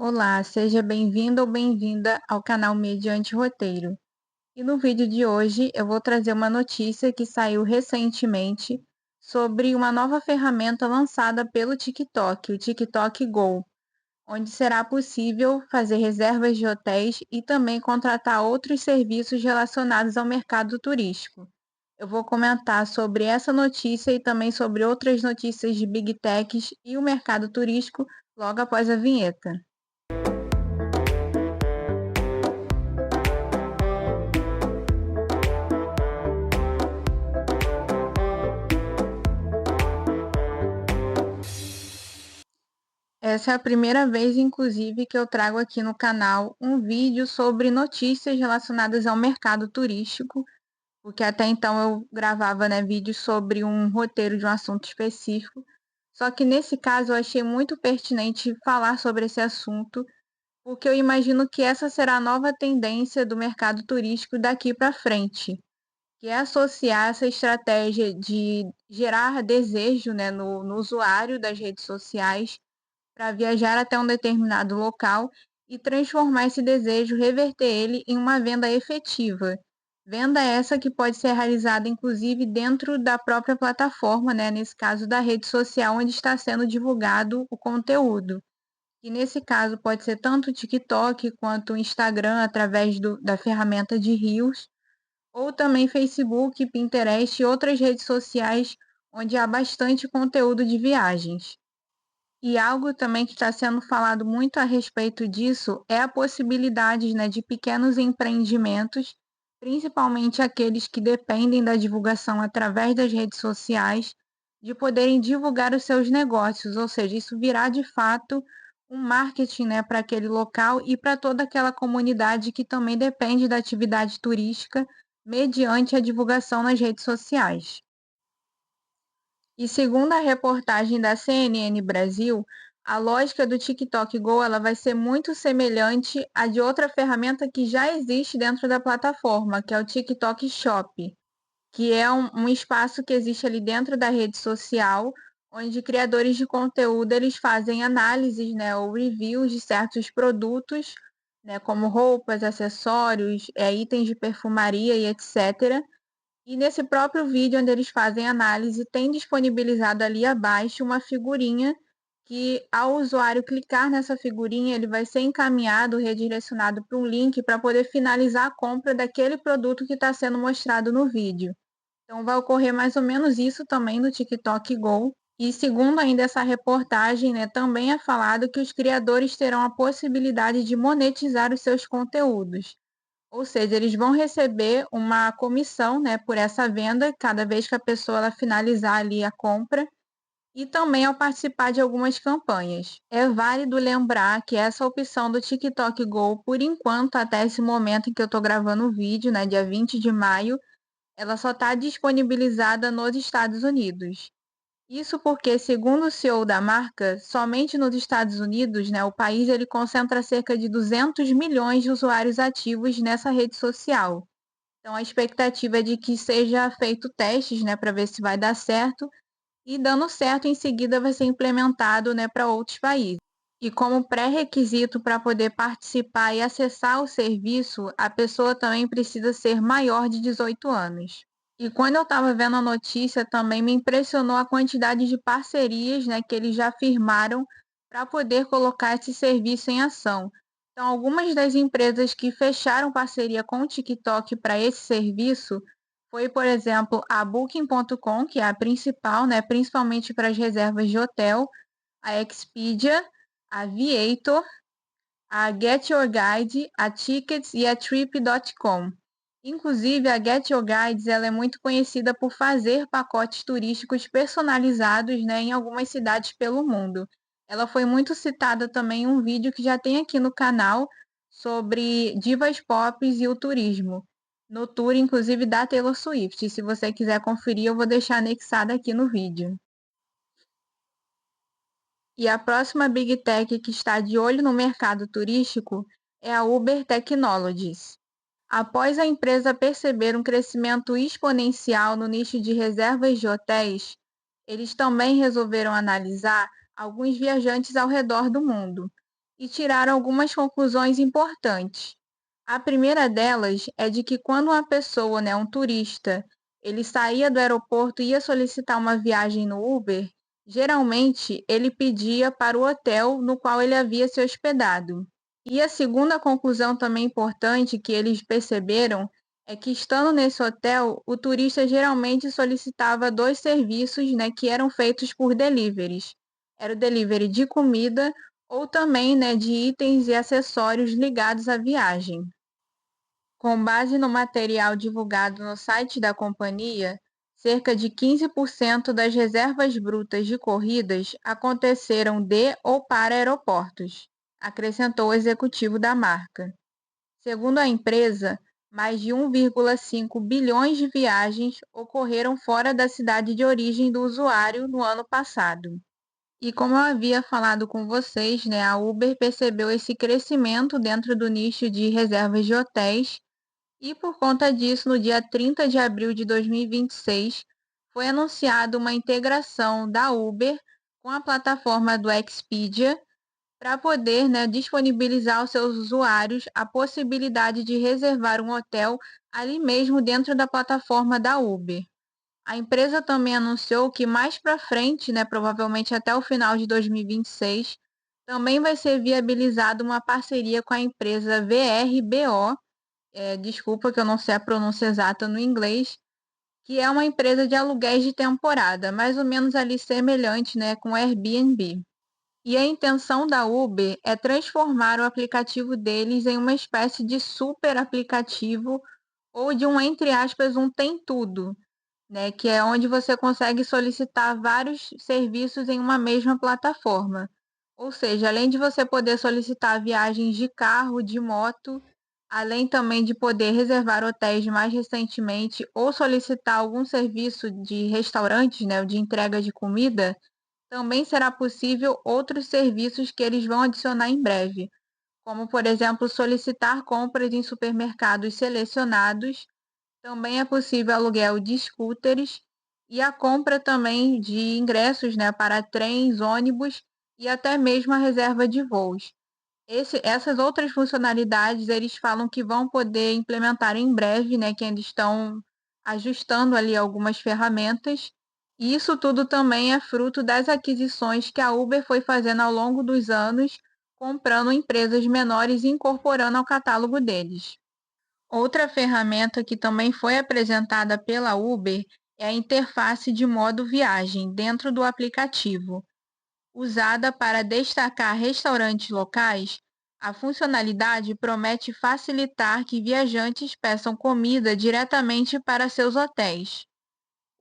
Olá, seja bem-vindo ou bem-vinda ao canal Mediante Roteiro. E no vídeo de hoje eu vou trazer uma notícia que saiu recentemente sobre uma nova ferramenta lançada pelo TikTok, o TikTok Go, onde será possível fazer reservas de hotéis e também contratar outros serviços relacionados ao mercado turístico. Eu vou comentar sobre essa notícia e também sobre outras notícias de Big Techs e o mercado turístico logo após a vinheta. Essa é a primeira vez, inclusive, que eu trago aqui no canal um vídeo sobre notícias relacionadas ao mercado turístico, porque até então eu gravava, né, vídeos sobre um roteiro de um assunto específico. Só que nesse caso eu achei muito pertinente falar sobre esse assunto, porque eu imagino que essa será a nova tendência do mercado turístico daqui para frente, que é associar essa estratégia de gerar desejo, né, no usuário das redes sociais para viajar até um determinado local e transformar esse desejo, reverter ele em uma venda efetiva. Venda essa que pode ser realizada, inclusive, dentro da própria plataforma, né? Nesse caso, da rede social onde está sendo divulgado o conteúdo. E nesse caso, pode ser tanto o TikTok quanto o Instagram, através da ferramenta de Reels, ou também Facebook, Pinterest e outras redes sociais onde há bastante conteúdo de viagens. E algo também que está sendo falado muito a respeito disso é a possibilidade, né, de pequenos empreendimentos, principalmente aqueles que dependem da divulgação através das redes sociais, de poderem divulgar os seus negócios, ou seja, isso virá de fato um marketing, né, para aquele local e para toda aquela comunidade que também depende da atividade turística mediante a divulgação nas redes sociais. E segundo a reportagem da CNN Brasil, a lógica do TikTok Go ela vai ser muito semelhante à de outra ferramenta que já existe dentro da plataforma, que é o TikTok Shop, que é um espaço que existe ali dentro da rede social, onde criadores de conteúdo eles fazem análises, né, ou reviews de certos produtos, né, como roupas, acessórios, itens de perfumaria e etc. E nesse próprio vídeo onde eles fazem análise, tem disponibilizado ali abaixo uma figurinha que, ao usuário clicar nessa figurinha, ele vai ser encaminhado, redirecionado para um link para poder finalizar a compra daquele produto que está sendo mostrado no vídeo. Então, vai ocorrer mais ou menos isso também no TikTok Go. E segundo ainda essa reportagem, né, também é falado que os criadores terão a possibilidade de monetizar os seus conteúdos. Ou seja, eles vão receber uma comissão, né, por essa venda, cada vez que a pessoa ela finalizar ali a compra, e também ao participar de algumas campanhas. É válido lembrar que essa opção do TikTok Go, por enquanto, até esse momento em que eu estou gravando o vídeo, né, dia 20 de maio, ela só está disponibilizada nos Estados Unidos. Isso porque, segundo o CEO da marca, somente nos Estados Unidos, né, o país ele concentra cerca de 200 milhões de usuários ativos nessa rede social. Então, a expectativa é de que seja feito testes, né, para ver se vai dar certo, e dando certo, em seguida vai ser implementado, né, para outros países. E como pré-requisito para poder participar e acessar o serviço, a pessoa também precisa ser maior de 18 anos. E quando eu estava vendo a notícia, também me impressionou a quantidade de parcerias, né, que eles já firmaram para poder colocar esse serviço em ação. Então, algumas das empresas que fecharam parceria com o TikTok para esse serviço foi, por exemplo, a Booking.com, que é a principal, né, principalmente para as reservas de hotel, a Expedia, a Viator, a Get Your Guide, a Tickets e a Trip.com. Inclusive, a Get Your Guides ela é muito conhecida por fazer pacotes turísticos personalizados, né, em algumas cidades pelo mundo. Ela foi muito citada também em um vídeo que já tem aqui no canal sobre divas pop e o turismo. No tour, inclusive, da Taylor Swift. Se você quiser conferir, eu vou deixar anexada aqui no vídeo. E a próxima Big Tech que está de olho no mercado turístico é a Uber Technologies. Após a empresa perceber um crescimento exponencial no nicho de reservas de hotéis, eles também resolveram analisar alguns viajantes ao redor do mundo. e tiraram algumas conclusões importantes. A primeira delas é de que quando uma pessoa, né, um turista, ele saía do aeroporto e ia solicitar uma viagem no Uber, geralmente ele pedia para o hotel no qual ele havia se hospedado. E a segunda conclusão também importante que eles perceberam é que estando nesse hotel, o turista geralmente solicitava dois serviços, né, que eram feitos por deliveries. Era o delivery de comida ou também, né, de itens e acessórios ligados à viagem. Com base no material divulgado no site da companhia, cerca de 15% das reservas brutas de corridas aconteceram de ou para aeroportos, acrescentou o executivo da marca. Segundo a empresa, mais de 1,5 bilhões de viagens ocorreram fora da cidade de origem do usuário no ano passado. E como eu havia falado com vocês, né, a Uber percebeu esse crescimento dentro do nicho de reservas de hotéis e por conta disso, no dia 30 de abril de 2026, foi anunciada uma integração da Uber com a plataforma do Expedia para poder, né, disponibilizar aos seus usuários a possibilidade de reservar um hotel ali mesmo dentro da plataforma da Uber. A empresa também anunciou que mais para frente, né, provavelmente até o final de 2026, também vai ser viabilizada uma parceria com a empresa VRBO, desculpa que eu não sei a pronúncia exata no inglês, que é uma empresa de aluguéis de temporada, mais ou menos ali semelhante, né, com o Airbnb. E a intenção da Uber é transformar o aplicativo deles em uma espécie de super aplicativo ou de um, entre aspas, um tem tudo, né, que é onde você consegue solicitar vários serviços em uma mesma plataforma. Ou seja, além de você poder solicitar viagens de carro, de moto, além também de poder reservar hotéis mais recentemente ou solicitar algum serviço de restaurantes, né, de entrega de comida, também será possível outros serviços que eles vão adicionar em breve, como, por exemplo, solicitar compras em supermercados selecionados. Também é possível aluguel de scooters e a compra também de ingressos, né, para trens, ônibus e até mesmo a reserva de voos. Essas outras funcionalidades, eles falam que vão poder implementar em breve, né, que ainda estão ajustando ali algumas ferramentas. E isso tudo também é fruto das aquisições que a Uber foi fazendo ao longo dos anos, comprando empresas menores e incorporando ao catálogo deles. Outra ferramenta que também foi apresentada pela Uber é a interface de modo viagem dentro do aplicativo. Usada para destacar restaurantes locais, a funcionalidade promete facilitar que viajantes peçam comida diretamente para seus hotéis.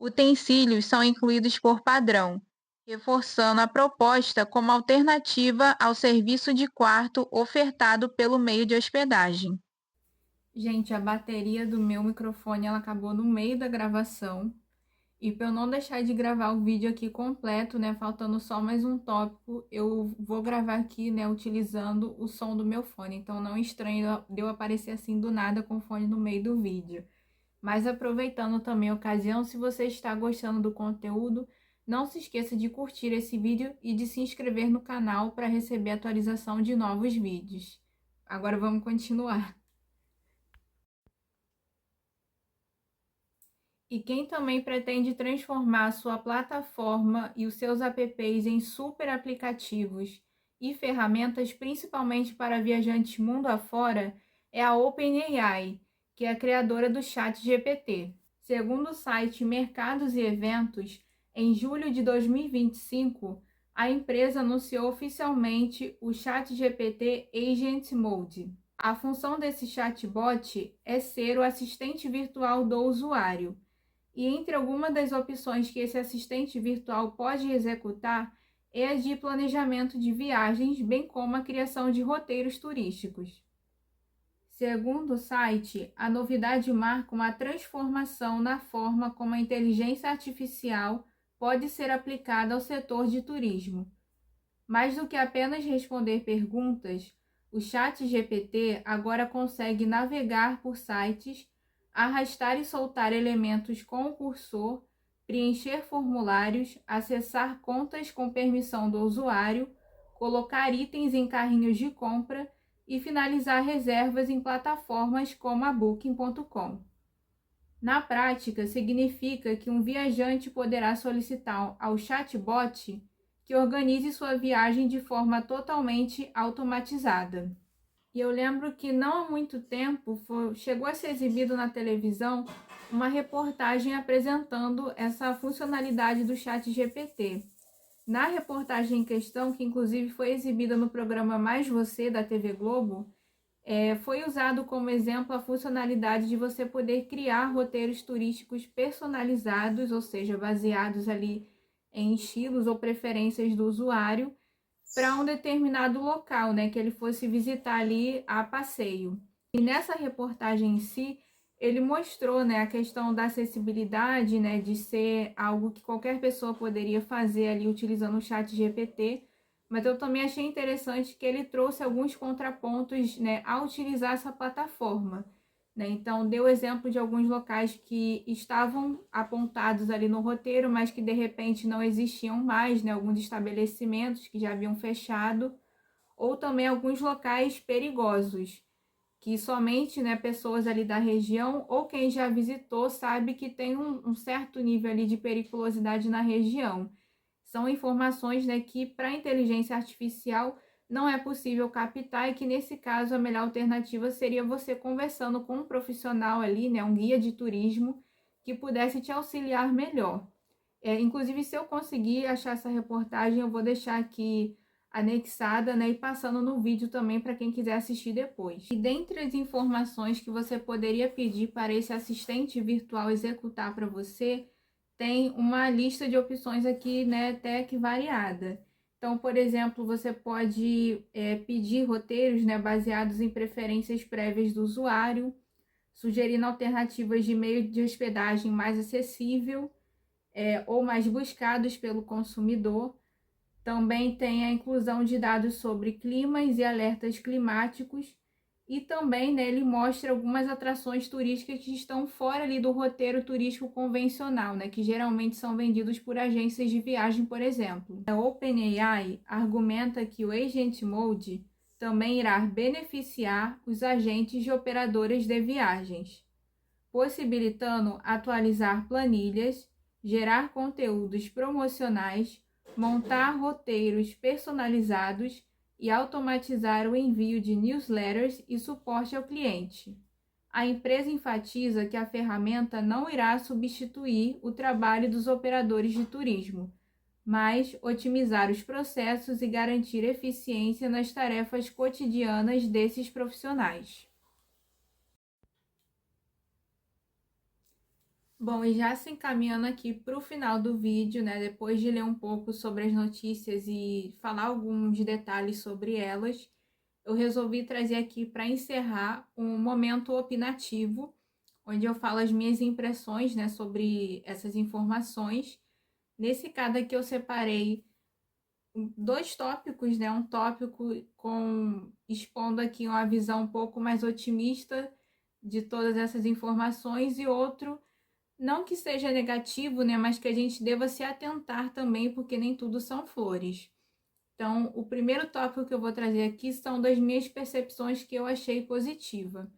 Utensílios são incluídos por padrão, reforçando a proposta como alternativa ao serviço de quarto ofertado pelo meio de hospedagem. Gente, a bateria do meu microfone ela acabou no meio da gravação. E para eu não deixar de gravar o vídeo aqui completo, né, faltando só mais um tópico, eu vou gravar aqui, né, utilizando o som do meu fone. Então não estranhe de eu aparecer assim do nada com o fone no meio do vídeo. Mas aproveitando também a ocasião, se você está gostando do conteúdo, não se esqueça de curtir esse vídeo e de se inscrever no canal para receber atualização de novos vídeos. Agora vamos continuar. E quem também pretende transformar sua plataforma e os seus apps em super aplicativos e ferramentas, principalmente para viajantes mundo afora, é a OpenAI, que é a criadora do ChatGPT. Segundo o site Mercados e Eventos, em julho de 2025, a empresa anunciou oficialmente o ChatGPT Agent Mode. A função desse chatbot é ser o assistente virtual do usuário. E entre algumas das opções que esse assistente virtual pode executar é a de planejamento de viagens, bem como a criação de roteiros turísticos. Segundo o site, a novidade marca uma transformação na forma como a inteligência artificial pode ser aplicada ao setor de turismo. Mais do que apenas responder perguntas, o ChatGPT agora consegue navegar por sites, arrastar e soltar elementos com o cursor, preencher formulários, acessar contas com permissão do usuário, colocar itens em carrinhos de compra e finalizar reservas em plataformas como a Booking.com. Na prática, significa que um viajante poderá solicitar ao chatbot que organize sua viagem de forma totalmente automatizada. E eu lembro que não há muito tempo chegou a ser exibido na televisão uma reportagem apresentando essa funcionalidade do ChatGPT. Na reportagem em questão, que inclusive foi exibida no programa Mais Você, da TV Globo, foi usado como exemplo a funcionalidade de você poder criar roteiros turísticos personalizados, ou seja, baseados ali em estilos ou preferências do usuário, para um determinado local, né, que ele fosse visitar ali a passeio. E nessa reportagem em si, ele mostrou, né, a questão da acessibilidade, né, de ser algo que qualquer pessoa poderia fazer ali utilizando o chat GPT, mas eu também achei interessante que ele trouxe alguns contrapontos, né, a utilizar essa plataforma. Né? Então, deu exemplo de alguns locais que estavam apontados ali no roteiro, mas que de repente não existiam mais, né? Alguns estabelecimentos que já haviam fechado, ou também alguns locais perigosos, que somente, né, pessoas ali da região ou quem já visitou sabe que tem um certo nível ali de periculosidade na região. São informações, né, que para a inteligência artificial não é possível captar e que nesse caso a melhor alternativa seria você conversando com um profissional ali, né, um guia de turismo que pudesse te auxiliar melhor. Inclusive, se eu conseguir achar essa reportagem, eu vou deixar aqui anexada, né, e passando no vídeo também para quem quiser assistir depois. E dentre as informações que você poderia pedir para esse assistente virtual executar para você, tem uma lista de opções aqui, né, até que variada. Então, por exemplo, você pode pedir roteiros, né, baseados em preferências prévias do usuário, sugerindo alternativas de meio de hospedagem mais acessível ou mais buscados pelo consumidor. Também tem a inclusão de dados sobre climas e alertas climáticos. E também, né, ele mostra algumas atrações turísticas que estão fora ali do roteiro turístico convencional, né, que geralmente são vendidos por agências de viagem, por exemplo. A OpenAI argumenta que o Agent Mode também irá beneficiar os agentes de operadoras de viagens, possibilitando atualizar planilhas, gerar conteúdos promocionais, montar roteiros personalizados e automatizar o envio de newsletters e suporte ao cliente. A empresa enfatiza que a ferramenta não irá substituir o trabalho dos operadores de turismo, mas otimizar os processos e garantir eficiência nas tarefas cotidianas desses profissionais. Bom, e já se encaminhando aqui para o final do vídeo, né, depois de ler um pouco sobre as notícias e falar alguns detalhes sobre elas, eu resolvi trazer aqui para encerrar um momento opinativo, onde eu falo as minhas impressões, né, sobre essas informações. Nesse caso aqui eu separei dois tópicos, né, um tópico expondo aqui uma visão um pouco mais otimista de todas essas informações e outro não que seja negativo, né, mas que a gente deva se atentar também, porque nem tudo são flores. Então, o primeiro tópico que eu vou trazer aqui são das minhas percepções que eu achei positiva.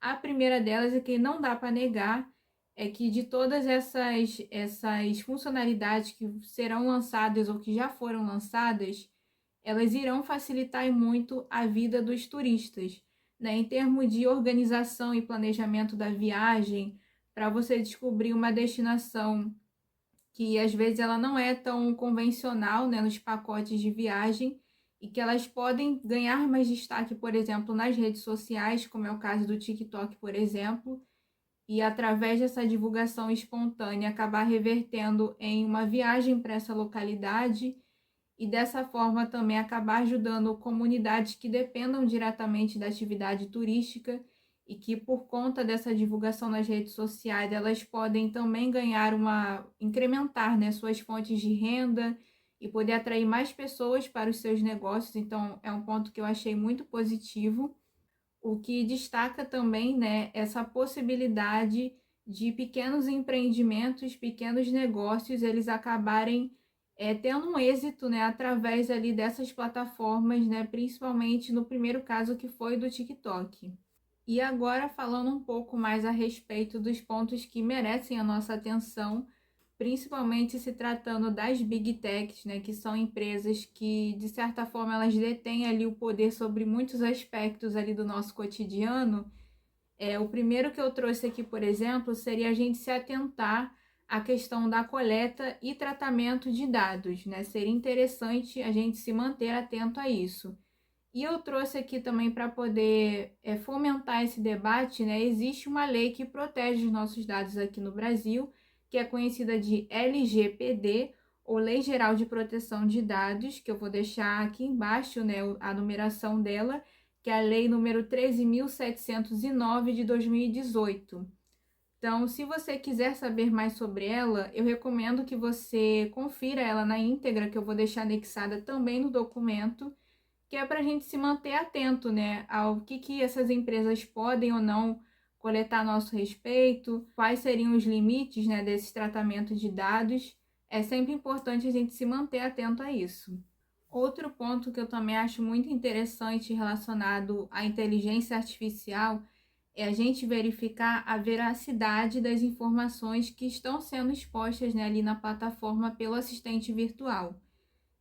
A primeira delas é que não dá para negar é que de todas essas funcionalidades que serão lançadas ou que já foram lançadas, elas irão facilitar muito a vida dos turistas, né, em termos de organização e planejamento da viagem, para você descobrir uma destinação que às vezes ela não é tão convencional, né, nos pacotes de viagem e que elas podem ganhar mais destaque, por exemplo, nas redes sociais, como é o caso do TikTok, por exemplo, e através dessa divulgação espontânea acabar revertendo em uma viagem para essa localidade e dessa forma também acabar ajudando comunidades que dependam diretamente da atividade turística e que por conta dessa divulgação nas redes sociais elas podem também incrementar, né, suas fontes de renda e poder atrair mais pessoas para os seus negócios. Então é um ponto que eu achei muito positivo. O que destaca também, né, essa possibilidade de pequenos empreendimentos, pequenos negócios, eles acabarem tendo um êxito, né, através ali dessas plataformas, né, principalmente no primeiro caso que foi do TikTok. E agora falando um pouco mais a respeito dos pontos que merecem a nossa atenção, principalmente se tratando das Big Techs, né, que são empresas que, de certa forma, elas detêm ali o poder sobre muitos aspectos ali do nosso cotidiano. O primeiro que eu trouxe aqui, por exemplo, seria a gente se atentar à questão da coleta e tratamento de dados, né? Seria interessante a gente se manter atento a isso. E eu trouxe aqui também para poder fomentar esse debate, né? Existe uma lei que protege os nossos dados aqui no Brasil, que é conhecida de LGPD, ou Lei Geral de Proteção de Dados, que eu vou deixar aqui embaixo, né, a numeração dela, que é a Lei número 13.709 de 2018. Então, se você quiser saber mais sobre ela, eu recomendo que você confira ela na íntegra, que eu vou deixar anexada também no documento, que é para a gente se manter atento, né, ao que essas empresas podem ou não coletar a nosso respeito, quais seriam os limites, né, desse tratamento de dados. É sempre importante a gente se manter atento a isso. Outro ponto que eu também acho muito interessante relacionado à inteligência artificial é a gente verificar a veracidade das informações que estão sendo expostas, né, ali na plataforma pelo assistente virtual.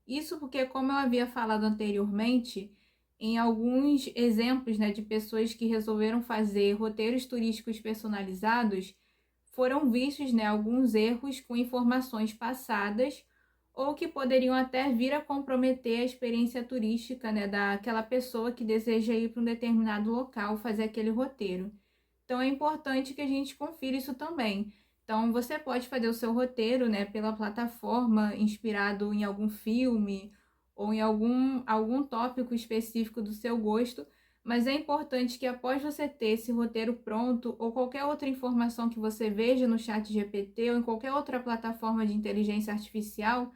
Isso porque, como eu havia falado anteriormente, em alguns exemplos, né, de pessoas que resolveram fazer roteiros turísticos personalizados, foram vistos, né, alguns erros com informações passadas ou que poderiam até vir a comprometer a experiência turística, né, daquela pessoa que deseja ir para um determinado local fazer aquele roteiro. Então é importante que a gente confira isso também. Então você pode fazer o seu roteiro, né, pela plataforma, inspirado em algum filme ou em algum tópico específico do seu gosto, mas é importante que após você ter esse roteiro pronto ou qualquer outra informação que você veja no chat GPT ou em qualquer outra plataforma de inteligência artificial,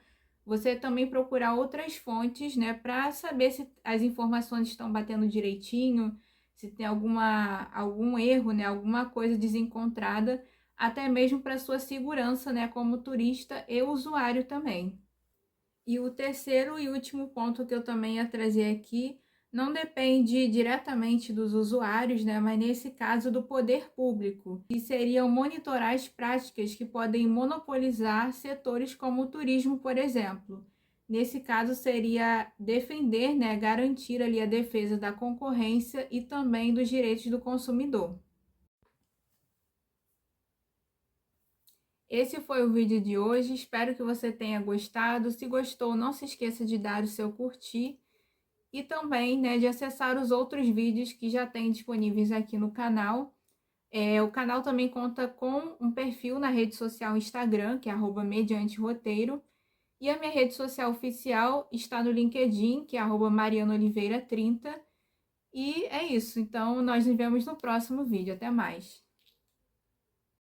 você também procurar outras fontes, né, para saber se as informações estão batendo direitinho, se tem algum erro, né, alguma coisa desencontrada, até mesmo para sua segurança, né, como turista e usuário também. E o terceiro e último ponto que eu também ia trazer aqui não depende diretamente dos usuários, né, mas nesse caso do poder público, que seriam monitorar as práticas que podem monopolizar setores como o turismo, por exemplo. Nesse caso seria defender, né, garantir ali a defesa da concorrência e também dos direitos do consumidor. Esse foi o vídeo de hoje, espero que você tenha gostado. Se gostou, não se esqueça de dar o seu curtir e também, né, de acessar os outros vídeos que já tem disponíveis aqui no canal. O canal também conta com um perfil na rede social Instagram, que é @medianteroteiro, e a minha rede social oficial está no LinkedIn, que é @marianaoliveira30. E é isso, então nós nos vemos no próximo vídeo. Até mais!